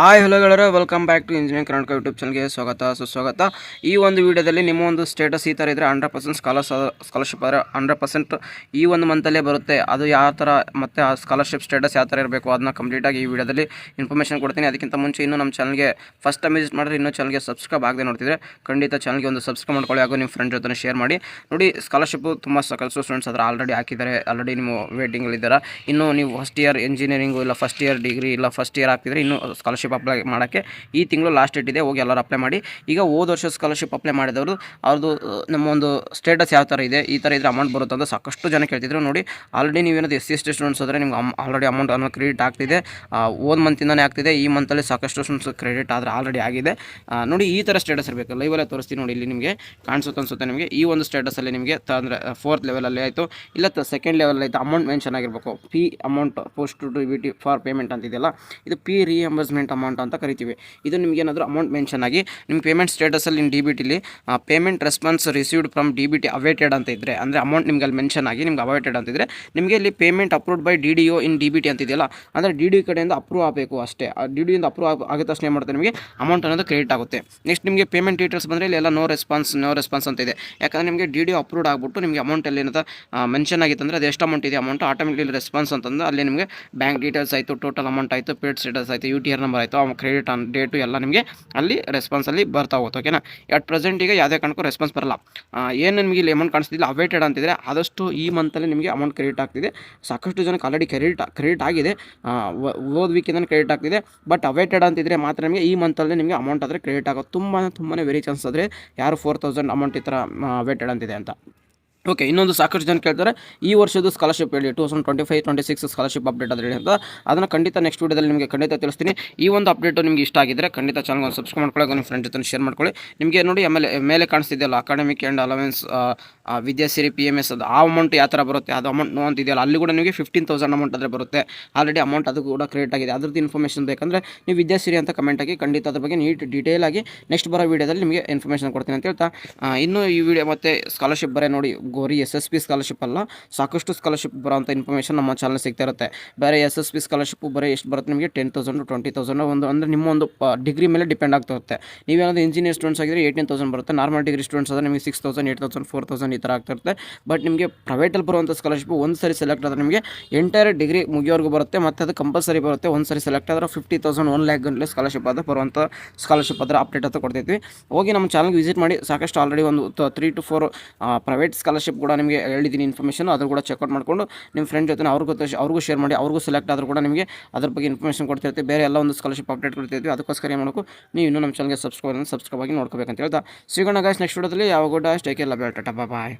Hi hello ಗೆಳೆಯರೆ, welcome back to engineering Karnataka YouTube ಚಾನಲ್ಗೆ ಸ್ವಾಗತ ಸುಸ್ವಾಗತ. ಈ ಒಂದು ವಿಡಿಯೋದಲ್ಲಿ ನಿಮ್ಮ ಒಂದು ಸ್ಟೇಟಸ್ ಈ ಥರ ಇದ್ದರೆ 100% ಸ್ಕಾಲರ್ಶಿಪ್ ಆದರೆ 100% ಈ ಒಂದು ಮಂತಲ್ಲೇ ಬರುತ್ತೆ. ಅದು ಯಾವ ಥರ ಮತ್ತು ಆ ಸ್ಕಾಲರ್ಶಿಪ್ ಸ್ಟೇಟಸ್ ಯಾವ ಥರ ಇರಬೇಕು ಅದನ್ನ ಕಂಪ್ಲೀಟಾಗಿ ಈ ವಿಡಿಯೋದಲ್ಲಿ ಇನ್ಫಾರ್ಮೇಷನ್ ಕೊಡ್ತೀನಿ. ಅದಕ್ಕಿಂತ ಮುಂಚೆ ಇನ್ನೂ ನಮ್ಮ ಚಾನಲ್ಗೆ ಫಸ್ಟ್ ಟೈಮ್ ವಿಸಿಟ್ ಮಾಡಿದ್ರೆ ಇನ್ನೂ ಚಾನಲ್ಗೆ ಸಬ್ಸ್ಕ್ರೈಬ್ ಆಗದೆ ನೋಡ್ತಿದ್ರೆ ಖಂಡಿತ ಚಾನಲ್ಗೆ ಒಂದು ಸಬ್ಸ್ಕ್ರೈಬ್ ಮಾಡ್ಕೊಳ್ಳಿ, ಹಾಗೂ ನಿಮ್ಮ ಫ್ರೆಂಡ್ ಜೊತೆ ಶೇರ್ ಮಾಡಿ. ನೋಡಿ, ಸ್ಕಾಲರ್ಶಿಪ್ಪು ತುಂಬ ಸಾಕಷ್ಟು ಸ್ಟೂಡೆಂಟ್ಸ್ ಅದರ ಆಲ್ರೆಡಿ ಹಾಕಿದ್ದಾರೆ, ಆಲ್ರೆಡಿ ನೀವು ವೇಟಿಂಗಲ್ಲಿದ್ದೀರಾ. ಇನ್ನು ನೀವು ಫಸ್ಟ್ ಇಯರ್ ಇಂಜಿನಿಯರಿಂಗು ಇಲ್ಲ ಫಸ್ಟ್ ಇಯರ್ ಡಿಗ್ರಿ ಇಲ್ಲ ಫಸ್ಟ್ ಇಯರ್ ಆಗ್ತಿದ್ರೆ ಇನ್ನೂ ಸ್ಕಾಲರ್ಶಿಪ್ ಅಪ್ಲೈ ಮಾಡೋಕ್ಕೆ ಈ ತಿಂಗಳು ಲಾಸ್ಟ್ ಡೇಟ್ ಇದೆ, ಹೋಗಿ ಎಲ್ಲರೂ ಅಪ್ಲೈ ಮಾಡಿ. ಈಗ ಹೋದ ವರ್ಷ ಸ್ಕಾಲರ್ಶಿಪ್ ಅಪ್ಲೈ ಮಾಡಿದವರು ಅವ್ರದ್ದು ನಮ್ಮ ಒಂದು ಸ್ಟೇಟಸ್ ಯಾವ ಥರ ಇದೆ, ಈ ಥರ ಇದ್ರೆ ಅಮೌಂಟ್ ಬರುತ್ತೆ ಅಂತ ಸಾಕಷ್ಟು ಜನ ಕೇಳ್ತಿದ್ರು. ನೋಡಿ, ಆಲ್ರೆಡಿ ನೀವೇನಾದ್ರು SC ST ಸ್ಟೂಡೆಂಟ್ಸ್ ಆದರೆ ನಿಮ್ಗೆ ಆಲ್ರೆಡಿ ಅಮೌಂಟ್ ಅನ್ನೋ ಕ್ರೆಡಿಟ್ ಆಗ್ತಿದೆ. ಹೋದ ಮಂತಿಂದನೇ ಆಗ್ತಿದೆ, ಈ ಮಂತಲ್ಲಿ ಸಾಕಷ್ಟು ಸ್ಟೂಡೆಂಟ್ಸ್ ಕ್ರೆಡಿಟ್ ಆದರೆ ಆಲ್ರೆಡಿ ಆಗಿದೆ. ನೋಡಿ, ಈ ಥರ ಸ್ಟೇಟಸ್ ಇರಬೇಕು. ಲೈವಲ್ಲೇ ತೋರಿಸ್ತೀನಿ ನೋಡಿ, ಇಲ್ಲಿ ನಿಮಗೆ ಕಾಣಿಸುತ್ತೆ ಅನಿಸುತ್ತೆ ನಿಮಗೆ. ಈ ಒಂದು ಸ್ಟೇಟಸಲ್ಲಿ ನಿಮಗೆ ಅಂದರೆ 4th ಲೆವೆಲಲ್ಲಿ ಆಯಿತು ಇಲ್ಲ 2nd ಲೆವೆಲ್ ಆಯಿತು, ಅಮೌಂಟ್ ಮೆನ್ಷನ್ ಆಗಿರಬೇಕು. P amount post to DBT for payment ಅಂತಿದೆಯಲ್ಲ, ಇದು ಪಿ ರಿಯಂಬರ್ಸ್ಮೆಂಟ್ ಅಮೌಂಟ್ ಅಂತ ಕರಿತೀವಿ. ಇದು ನಿಮಗೇನಾದರೂ ಅಮೌಂಟ್ ಮೆನ್ಷನ್ ಆಗಿ ನಿಮ್ಮ ಪೇಮೆಂಟ್ ಸ್ಟೇಟಸಲ್ಲಿ ನಿಮ್ಮ DBTಲಿ payment response received from DBT awaited ಅಂತ ಇದ್ದರೆ, ಅಂದರೆ ಅಮೌಂಟ್ ನಿಮ್ಗೆ ಅಲ್ಲಿ ಮೆನ್ಷನ್ ಆಗಿ ನಿಮ್ಗೆ ಅವೇಟೆಡ್ ಅಂತಿದ್ರೆ, ನಿಮಗೆ ಇಲ್ಲಿ payment approved by DDO in DBT ಅಂತಿದೆಯಲ್ಲ, ಅಂದರೆ DDO ಕಡೆಯಿಂದ ಅಪ್ರೂವ್ ಆಗಬೇಕು ಅಷ್ಟೇ. DDO ಇಂದ ಅಪ್ರೂವ್ ಆಗಿದ ತಕ್ಷಣ ಏನು ಮಾಡ್ತಾರೆ, ನಿಮಗೆ ಅಮೌಂಟ್ ಅನ್ನೋದು ಕ್ರೆಡಿಟ್ ಆಗುತ್ತೆ. ನೆಕ್ಸ್ಟ್ ನಿಮಗೆ ಪೇಮೆಂಟ್ ಡೀಟೇಲ್ಸ್ ಬಂದರೆ ಇಲ್ಲಿ ಎಲ್ಲ ನೋ ರೆಸ್ಪಾನ್ಸ್ ಅಂತ ಇದೆ. ಯಾಕಂದರೆ ನಿಮಗೆ DDO ಅಪ್ರೂವ್ಡ್ ಆಗಿಬಿಟ್ಟು ನಿಮಗೆ ಅಮೌಂಟ್ ಅಲ್ಲಿ ಏನಂತ ಮೆನ್ಷನ್ ಆಗಿತ್ತು ಅಂದರೆ ಅದು ಎಷ್ಟು ಅಮೌಂಟ್ ಇದೆ ಅಮೌಂಟ್ ಆಟೋಮೆಟಿಕಲಿ ರೆಸ್ಪಾನ್ಸ್ ಅಂತಂದ್ರೆ ಅಲ್ಲಿ ನಿಮಗೆ ಬ್ಯಾಂಕ್ ಡೀಟೇಲ್ಸ್ ಆಯಿತು, ಟೋಟಲ್ ಅಮೌಂಟ್ ಆಯಿತು, ಪೇಡ್ ಸ್ಟೇಟಸ್ ಆಯಿತು, UTR ನಂಬರ್ ಆಯಿತು, ಕ್ರೆಡಿಟ್ ಆನ್ ಡೇಟು ಎಲ್ಲ ನಿಮಗೆ ಅಲ್ಲಿ ರೆಸ್ಪಾನ್ಸಲ್ಲಿ ಬರ್ತಾ ಹೋಗುತ್ತೆ. ಓಕೆನಾ. ಅಟ್ ಪ್ರೆಸೆಂಟ್ ಈಗ ಯಾವುದೇ ಕಾರಣಕ್ಕೂ ರೆಸ್ಪಾನ್ಸ್ ಬರಲ್ಲ. ಏನು ನಿಮಗೆ ಇಲ್ಲಿ ಅಮೌಂಟ್ ಕಾಣಿಸ್ತಿಲ್ಲ ಅವೇಟೆಡ್ ಅಂತಿದ್ರೆ, ಆದಷ್ಟು ಈ ಮಂತಲ್ಲಿ ನಿಮಗೆ ಅಮೌಂಟ್ ಕ್ರೆಡಿಟ್ ಆಗ್ತಿದೆ. ಸಾಕಷ್ಟು ಜನಕ್ಕೆ ಆಲ್ರೆಡಿ ಕ್ರೆಡಿಟ್ ಆಗಿದೆ, ಹೋದ ವೀಕಿಂದ ಕ್ರೆಡಿಟ್ ಆಗ್ತಿದೆ. ಬಟ್ ಅವೇಟೆಡ್ ಅಂತಿದ್ರೆ ಮಾತ್ರ ನಿಮಗೆ ಈ ಮಂತಲ್ಲಿ ನಿಮಗೆ ಅಮೌಂಟ್ ಆದರೆ ಕ್ರೆಡಿಟ್ ಆಗೋದು ತುಂಬಾ ವೆರಿ ಚಾನ್ಸ್ ಆದರೆ ಯಾರು 4000 ಅಮೌಂಟ್ ಈ ಥರ ಅವೇಟೆಡ್ ಅಂತಿದೆ ಅಂತ. ಓಕೆ, ಇನ್ನೊಂದು ಸಾಕಷ್ಟು ಜನ ಕೇಳ್ತಾರೆ ಈ ವರ್ಷದ ಸ್ಕಾಲರ್ಶಿಪ್ ಹೇಳಿ 2025-26 ಸ್ಕಾಲರ್ಶಿಪ್ ಅಪ್ಡೇಟ್ ಆದರೆ ಹೇಳಿ ಅಂತ. ಅದನ್ನು ಖಂಡಿತ ನೆಕ್ಸ್ಟ್ ವೀಡಿಯೋದಲ್ಲಿ ನಿಮಗೆ ಖಂಡಿತ ತಿಳಿಸ್ತೀನಿ. ಈ ಒಂದು ಅಪ್ಡೇಟು ನಿಮಗೆ ಇಷ್ಟ ಆಗಿದ್ದರೆ ಖಂಡಿತ ಚಾನಲ್ಗೆ ಒಂದು ಸಬ್ಸ್ಕ್ರೈಬ್ ಮಾಡ್ಕೊಳ್ಳಿ, ನಿಮ್ಮ ಫ್ರೆಂಡ್ ಜೊತೆ ಶೇರ್ ಮಾಡ್ಕೊಳ್ಳಿ. ನಿಮಗೆ ನೋಡಿ ಆಮೇಲೆ ಮೇಲೆ ಕಾಣಿಸ್ತಿದೆಯಲ್ಲ academic and allowance Vidyasiri PMS ಅದು ಆ ಅಮೌಂಟ್ ಯಾವ ಥರ ಬರುತ್ತೆ, ಅದು ಅಮೌಂಟ್ ನೋ ಅಂತಿದೆಯಲ್ಲ, ಅಲ್ಲಿ ಕೂಡ ನಿಮಗೆ 15,000 ಅಮೌಂಟ್ ಆದರೆ ಬರುತ್ತೆ. ಆಲ್ರೆಡಿ ಅಮೌಂಟ್ ಅದು ಕೂಡ ಕ್ರಿಯೇಟ್ ಆಗಿದೆ. ಅದ್ರದ್ದು ಇನ್ಫಾರ್ಮೇಷನ್ ಬೇಕಂದರೆ ನೀವು ವಿದ್ಯಾಸಿರಿ ಅಂತ ಕಮೆಂಟ್ ಆಗಿ ಖಂಡಿತ ಅದ್ರ ಬಗ್ಗೆ ನೀಟ್ ಡೀಟೇಲ್ ಆಗಿ ನೆಕ್ಸ್ಟ್ ಬರೋ ವೀಡಿಯೋದಲ್ಲಿ ನಿಮಗೆ ಇನ್ಫಾರ್ಮೇಷನ್ ಕೊಡ್ತೀನಿ ಅಂತ ಹೇಳ್ತಾ, ಇನ್ನೂ ಈ ವಿಡಿಯೋ ಮತ್ತು ಸ್ಕಾಲರ್ಶಿಪ್ ಬರೀ ನೋಡಿ ಗೋರಿ SSP ಸ್ಕಾಲರ್ಶಿಪ್ ಅಲ್ಲ, ಸಾಕಷ್ಟು ಸ್ಕಾಲರ್ಶಿಪ್ ಬರೋಂಥ ಇನ್ಫಾರ್ಮೇಷನ್ ನಮ್ಮ ಚಾನಲ್ ಸಿಗ್ತಾ ಇರುತ್ತೆ. ಬೇರೆ SSP ಸ್ಕಾಲರ್ಶಿಪ್ ಬರೀ ಎಷ್ಟು ಬರುತ್ತೆ ನಿಮಗೆ 10,000 20,000 ಒಂದು ಅಂದರೆ ನಿಮ್ಮ ಒಂದು ಡಿಗ್ರಿ ಮೇಲೆ ಡಿಪೆಂಡ್ ಆಗ್ತಾ ಇರುತ್ತೆ. ನೀವೇನಾದರೂ ಇಂಜಿನಿಯರ್ ಸ್ಟೂಡೆಂಟ್ಸ್ ಆಗಿದ್ರೆ 18,000 ಬರುತ್ತೆ, ನಾರ್ಮಲ್ ಡಿಗ್ರಿ ಸ್ಟೂಡೆಂಟ್ಸ್ ಆದರೆ ನಿಮಗೆ 6,000 8,000 4,000 ಈ ಥರ ಆಗ್ತಾ ಇರುತ್ತೆ. ಬಟ್ ನಿಮಗೆ ಪ್ರೈವೇಟಲ್ಲಿ ಬರುವಂಥ ಸ್ಕಾಲರ್ಶಿಪ್ ಒಂದು ಸರಿ ಸೆಲೆಕ್ಟ್ ಆದರೆ ನಿಮಗೆ ಎಂಟೈರ್ ಡಿಗ್ರಿ ಮುಗಿಯೋವರೆಗೂ ಬರುತ್ತೆ, ಮತ್ತು ಅದು ಕಂಪಲ್ಸರಿ ಬರುತ್ತೆ. ಒಂದು ಸರಿ ಸೆಲೆಕ್ಟ್ ಆದರೆ 50,000 1 lakh ಗಂಟಲೆ ಸ್ಕಾಲರ್ಶಿಪ್ ಆದ ಬರುವಂಥ ಸ್ಕಾಲರ್ಶಿಪ್ ಅದರ ಅಪ್ಡೇಟ್ ಅಂತ ಕೊಡ್ತಿದ್ವಿ. ಹೋಗಿ ನಮ್ಮ ಚಾನಲ್ಗೆ ವಿಸಿಟ್ ಮಾಡಿ. ಸಾಕಷ್ಟು ಆಲ್ರೆಡಿ ಒಂದು 3 to 4 ಪ್ರೈವೇಟ್ ಸ್ಕಾಲರ್ಶಿಪ್ ಕೂಡ ನಿಮಗೆ ಹೇಳಿದ್ದೀನಿ ಇನ್ಫಾರ್ಮೇಷನ್, ಅದ್ರ ಕೂಡ ಚೆಕ್ಔಟ್ ಮಾಡಿಕೊಂಡು ನಿಮ್ಮ ಫ್ರೆಂಡ್ ಜೊತೆ ಅವ್ರಿಗೂ ಶೇರ್ ಮಾಡಿ. ಅವ್ರಿಗೂ ಸೆಲೆಕ್ಟ್ ಆದರೂ ಕೂಡ ನಿಮಗೆ ಅದ್ರ ಬಗ್ಗೆ ಇನ್ಫಾರ್ಮೇಷನ್ ಕೊಡ್ತಿರ್ತೀವಿ. ಬೇರೆ ಎಲ್ಲ ಒಂದು ಸ್ಕಾಲರ್ಶಿಪ್ ಅಪ್ಡೇಟ್ ಕೊಡ್ತಿರ್ತೀವಿ. ಅದಕ್ಕೋಸ್ಕರ ಏನು ಮಾಡಬೇಕು, ನೀವು ಇನ್ನೂ ನಮ್ಮ ಚಾನಲ್ಗೆ ಸಬ್ಸ್ಕ್ರೈಬ್ ಆಗಿ ನೋಡ್ಕೋಬೇಕಂತ ಹೇಳ್ತಾ ಸಿಗೋಣ ಗಾಯ್ಸ್ ನೆಕ್ಸ್ಟ್ ವಿಡಿಯೋದಲ್ಲಿ. ಯಾವಾಗ take care, love you, tata, bye.